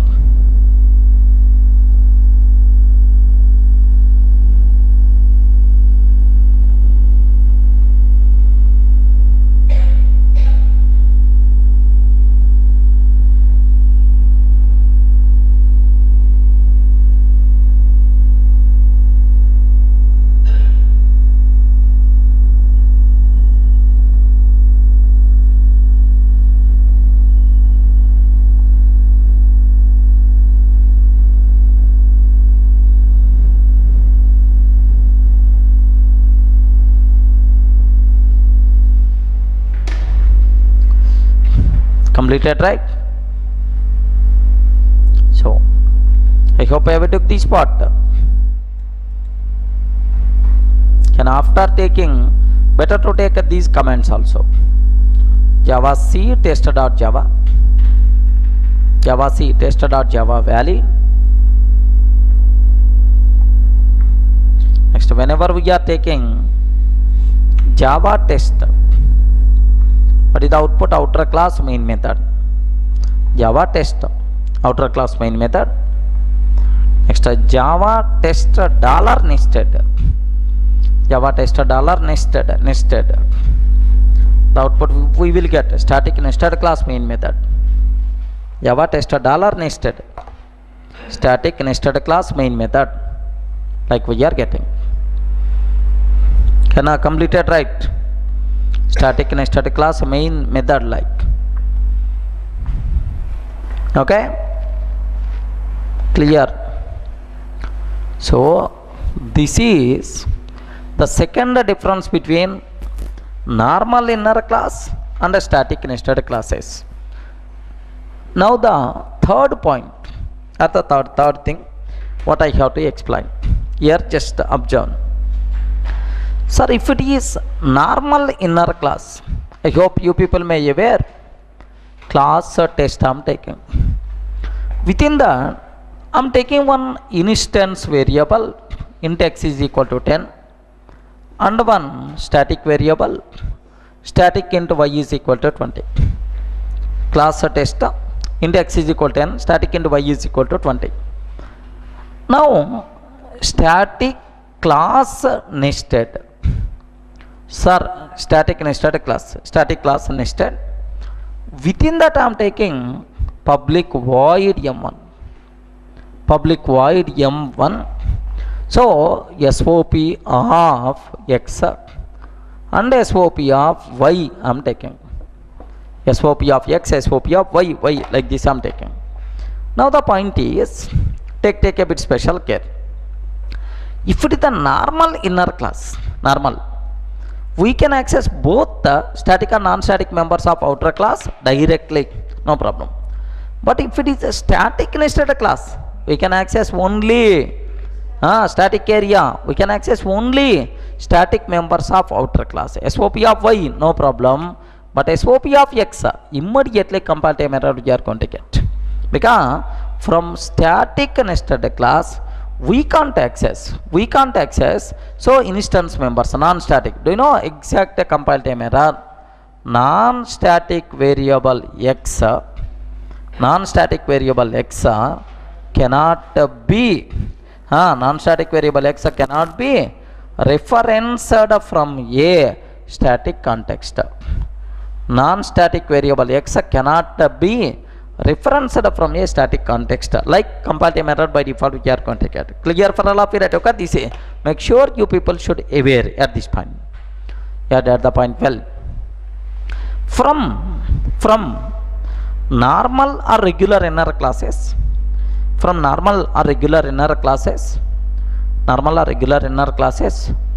[SPEAKER 1] Completed, right? So I hope I took this part. And after taking, better to take these comments also. Java C test.java, Java C test.java valid. Next, whenever we are taking Java test, what is the output? Outer class main method. Java test outer class main method. Next, Java test dollar nested. Java test dollar nested. The output we will get static nested class main method. Java test dollar nested, static nested class main method, like we are getting. Can I complete it, right? Static nested class main method, like. Okay, clear? So this is the second difference between normal inner class and the static nested classes. Now the third point, or the third thing, what I have to explain here, just observe. Sir, if it is normal inner class, I hope you people may aware, class test I am taking. Within that, I am taking one instance variable, int x is equal to 10, and one static variable, static int y is equal to 20. Class test, int x is equal to 10, static int y is equal to 20. Now, static class nested. Sir, static nested class, static class nested. Within that I am taking public void m1, public void m1. So SOP of x and SOP of y I am taking. SOP of x, SOP of y, like this I am taking. Now the point is, take a bit special care. If it is the normal inner class, normal, we can access both the static and non-static members of outer class directly, no problem. But if it is a static nested class, we can access only static area, we can access only static members of outer class. SOP of y, no problem, but SOP of x, immediately compile time error we are going to get, because from static nested class we can't access, so instance members non-static. Do you know exact compile time error? Non-static variable x, non-static variable x cannot be non-static variable x cannot be referenced from a static context. Non-static variable x cannot be referenced from a static context, like compile time error by default we are going to get. Clear for all of you, right? Okay, this is, make sure you people should aware at this point. Yeah, that's the point. Well, from normal or regular inner classes, from normal or regular inner classes,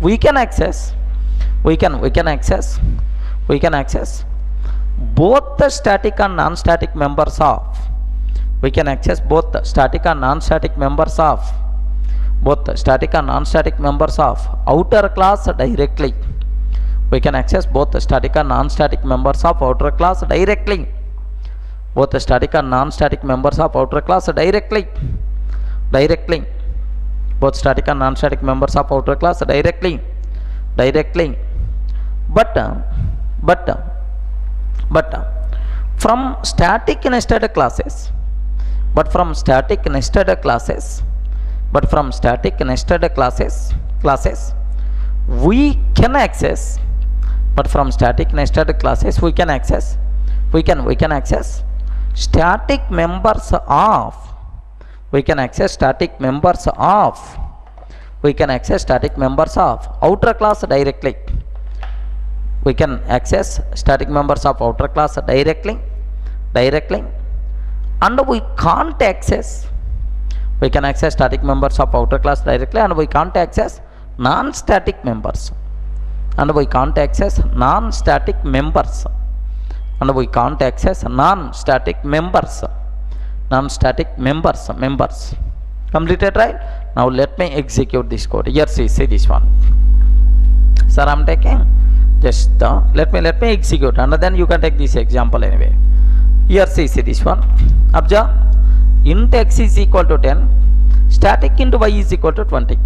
[SPEAKER 1] we can access both the static and non-static members of, we can access both the static and non-static members of, outer class directly. We can access both the static and non-static members of outer class directly. Both the static and non-static members of outer class directly. Both static and non-static members of outer class directly. But from static nested classes, we can access, but from static nested classes we can access static members of, outer class directly. We can access static members of outer class directly, and we can't access, we can access static members of outer class directly, and we can't access non-static members, and we can't access non-static members. Non-static members. Completed, right? Now let me execute this code. Here see this one. Sir, I'm taking just let me execute, and then you can take this example anyway. Here see this one. Observe, int x is equal to 10, static into y is equal to 20.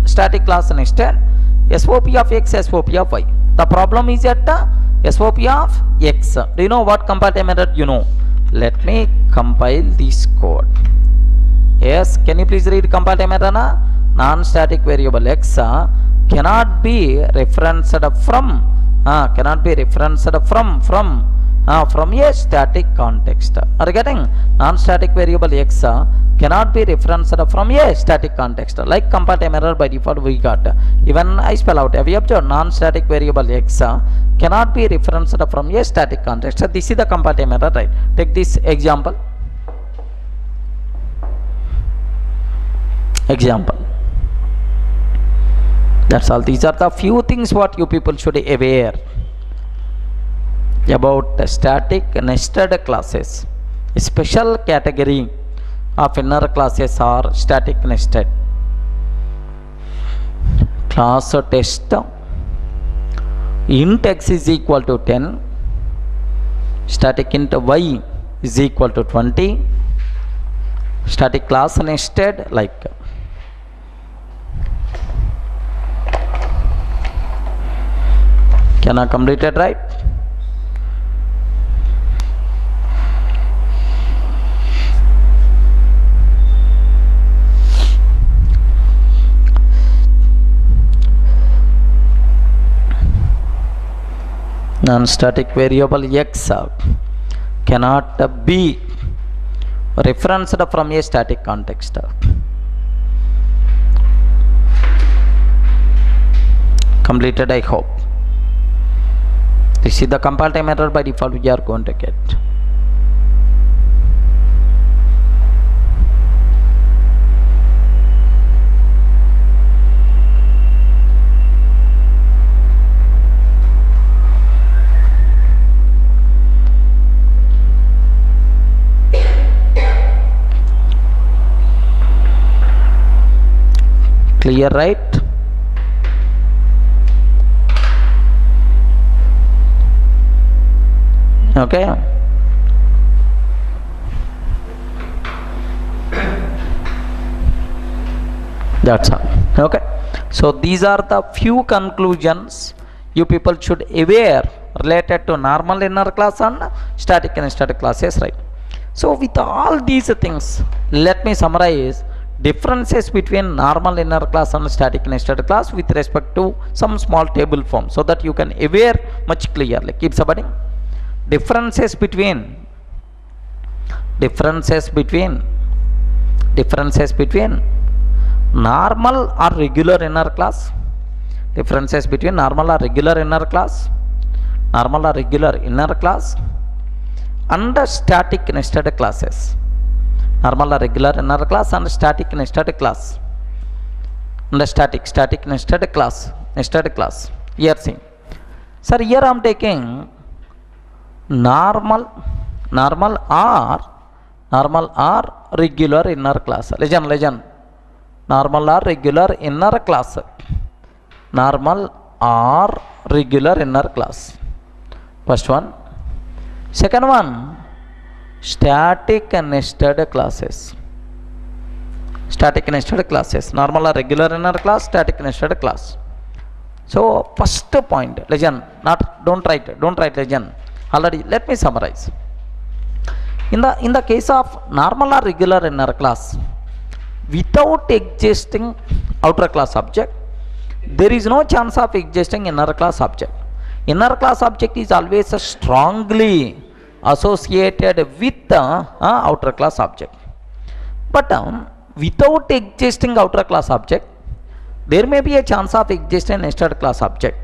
[SPEAKER 1] Static class nested SOP of x, SOP of y. The problem is at SOP of x. Do you know what compile method? You know. Let me compile this code. Yes, can you please read compile method? Non-static variable x cannot be referenced from a static context. Are you getting? Non-static variable x cannot be referenced from a static context. Like compile error by default we got. Even I spell out. Have you observed? Non-static variable x cannot be referenced from a static context. This is the compile error, right? Take this example. That's all. These are the few things what you people should aware about static nested classes. A special category of inner classes are static nested. Class test int x is equal to 10, static int y is equal to 20, static class nested like. Can I complete it, right? Non-static variable x cannot be referenced from a static context. Completed, I hope. This is the compile time error by default we are going to get. Clear, right? Okay. That's all. Okay. So these are the few conclusions you people should aware related to normal inner class and static and static classes, right? So with all these things, let me summarize differences between normal inner class and static nested class with respect to some small table form, so that you can aware much clearly. Keep submitting. Differences between normal or regular inner class, differences between normal or regular inner class, and static nested classes. Normal or regular inner class and static nested class, and static nested class. Here see, sir, here I am taking normal or regular inner class. Legend. Normal or regular inner class. First one. Second one, static nested classes. Normal or regular inner class, static nested class. So first point, legend. Don't write legend. Already, let me summarize. In the case of normal or regular inner class, without existing outer class object, there is no chance of existing inner class object. Inner class object is always strongly associated with the outer class object. But without existing outer class object, there may be a chance of existing nested class object.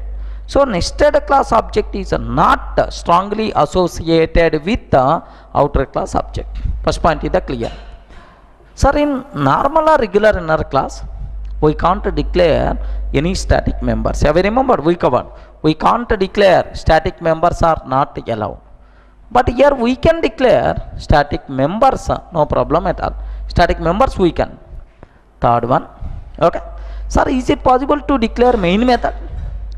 [SPEAKER 1] So nested class object is not strongly associated with the outer class object. First point is clear. Sir, in normal or regular inner class, we can't declare any static members. Have you remembered? We covered. We can't declare static members are not allowed. But here we can declare static members, no problem at all. Static members we can. Third one, okay. Sir, is it possible to declare main method?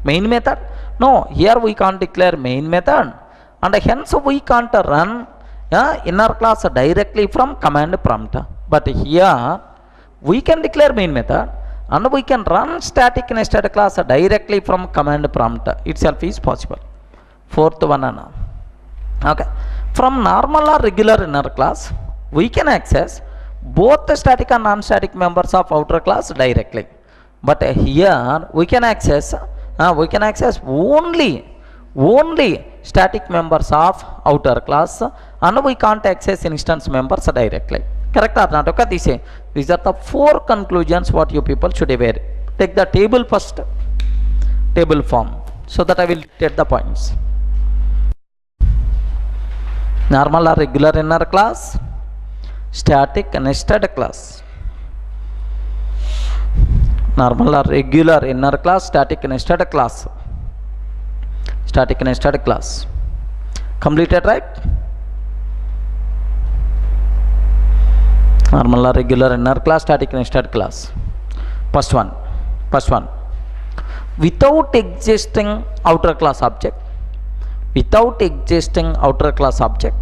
[SPEAKER 1] Main method? No, here we can't declare main method, and hence we can't run inner class directly from command prompt. But here we can declare main method and we can run static nested class directly from command prompt itself is possible. Fourth one, okay. From normal or regular inner class we can access both the static and non-static members of outer class directly. But here we can access only static members of outer class, and we can't access instance members directly. Correct or not? Okay, these are the four conclusions what you people should aware. Take the table first, table form, so that I will take the points. Normal or regular inner class, static nested class. Normal or regular inner class, static nested class. Static nested class. Completed, right? Normal or regular inner class, static nested class. First one. Without existing outer class object. Without existing outer class object.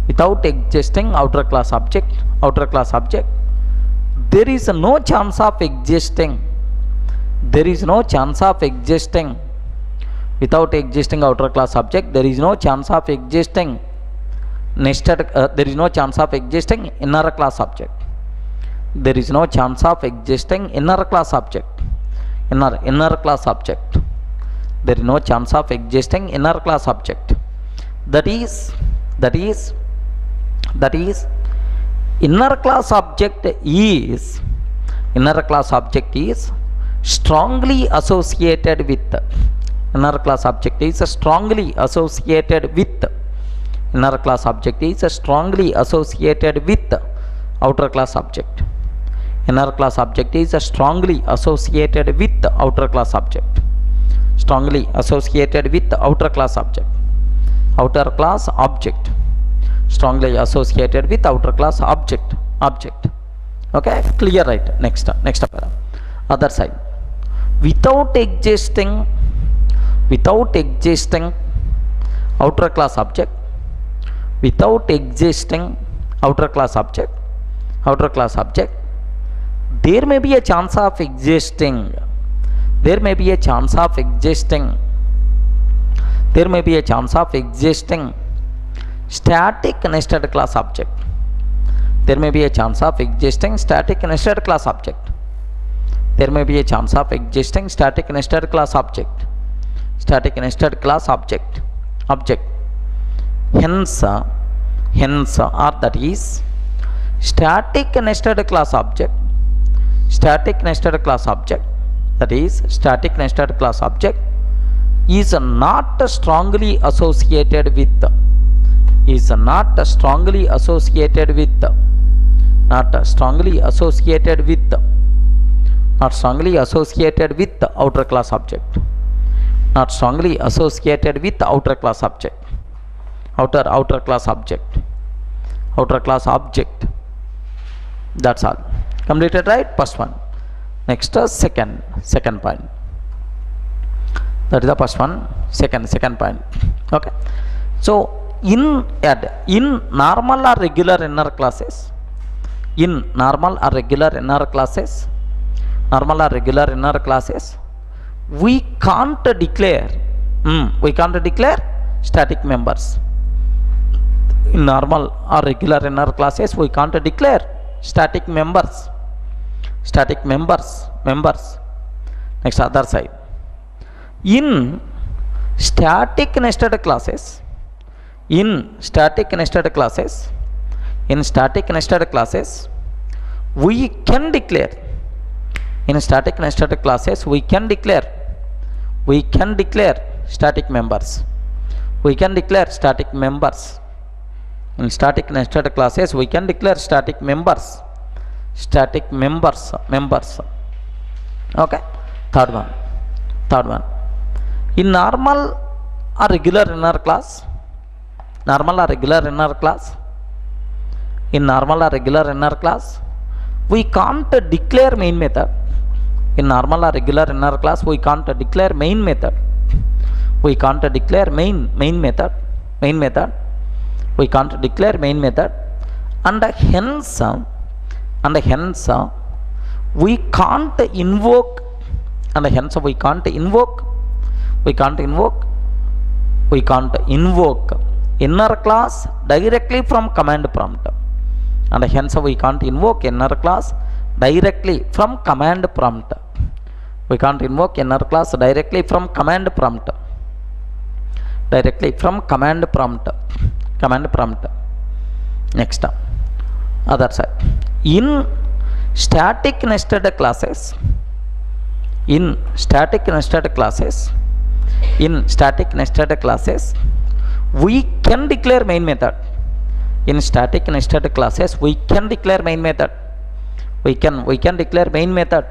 [SPEAKER 1] Without existing outer class object. There is no chance of existing. There is no chance of existing. Without existing outer class object, there is no chance of existing nested. There is no chance of existing inner class object. There is no chance of existing inner class object. Inner class object. There is no chance of existing inner class object. That is inner class object is strongly associated with. Inner class object is strongly associated with. Inner class object is strongly associated with outer class object. Inner class object is strongly associated with outer class object. Strongly associated with outer class object. Outer class object. Strongly associated with outer class object. Okay, clear, right? Next para. Other side. Without existing outer class object. Without existing outer class object. There may be a chance of existing. There may be a chance of existing static nested class object. There may be a chance of existing static nested class object. There may be a chance of existing static nested class object. Static nested class object. Hence, or that is static nested class object. Static nested class object. That is static nested class object is not strongly associated with. Not strongly associated with outer class object. Not strongly associated with outer class object. Outer class object. That's all. Completed, right? First one. Next, second point. That is the first one. Second point. Okay. So in normal or regular inner classes, we can't declare static members. In normal or regular inner classes we can't declare static members. Next, other side. In static nested classes, we can declare. In static nested classes we can declare static members. In static nested classes we can declare static members. Okay. Third one. In normal or regular inner class Normal or regular inner class? In normal or regular inner class, we can't declare main method. In normal or regular inner class, we can't declare main method. We can't declare main method. We can't declare main method, and hence we can't invoke, and hence we can't invoke inner class directly from command prompt, and hence we can't invoke inner class directly from command prompt. We can't invoke inner class directly from command prompt. Next, other side. In static nested classes, we can declare main method. In static nested classes, we can declare main method. We can declare main method.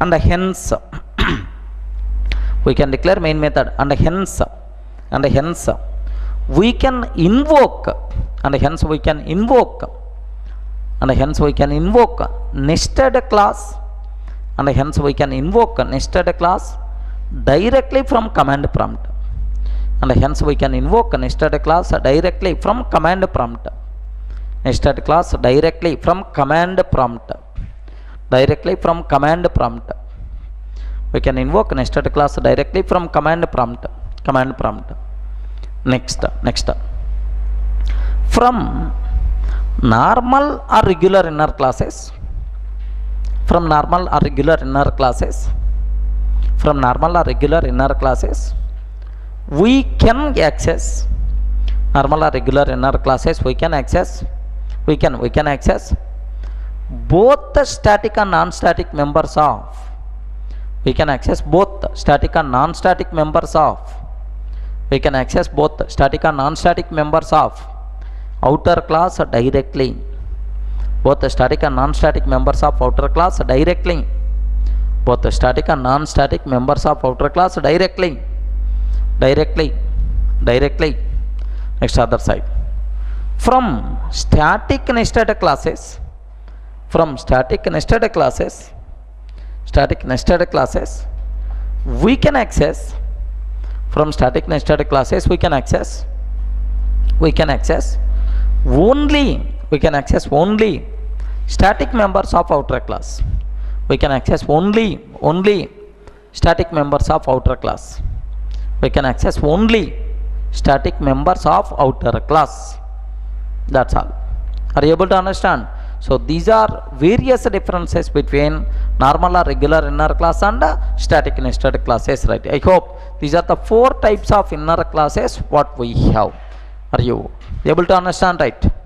[SPEAKER 1] And hence we can declare main method, and hence we can invoke, nested class, directly from command prompt, nested class directly from command prompt. We can invoke nested class directly from command prompt. Next, from normal or regular inner classes, we can access both the static and non-static members of outer class directly. Both the static and non-static members of outer class directly. Next, other side. From static nested classes, we can access only static members of outer class. That's all. Are you able to understand? So these are various differences between normal or regular inner class and static nested classes, right? I hope these are the 4 types of inner classes what we have. Are you able to understand, right?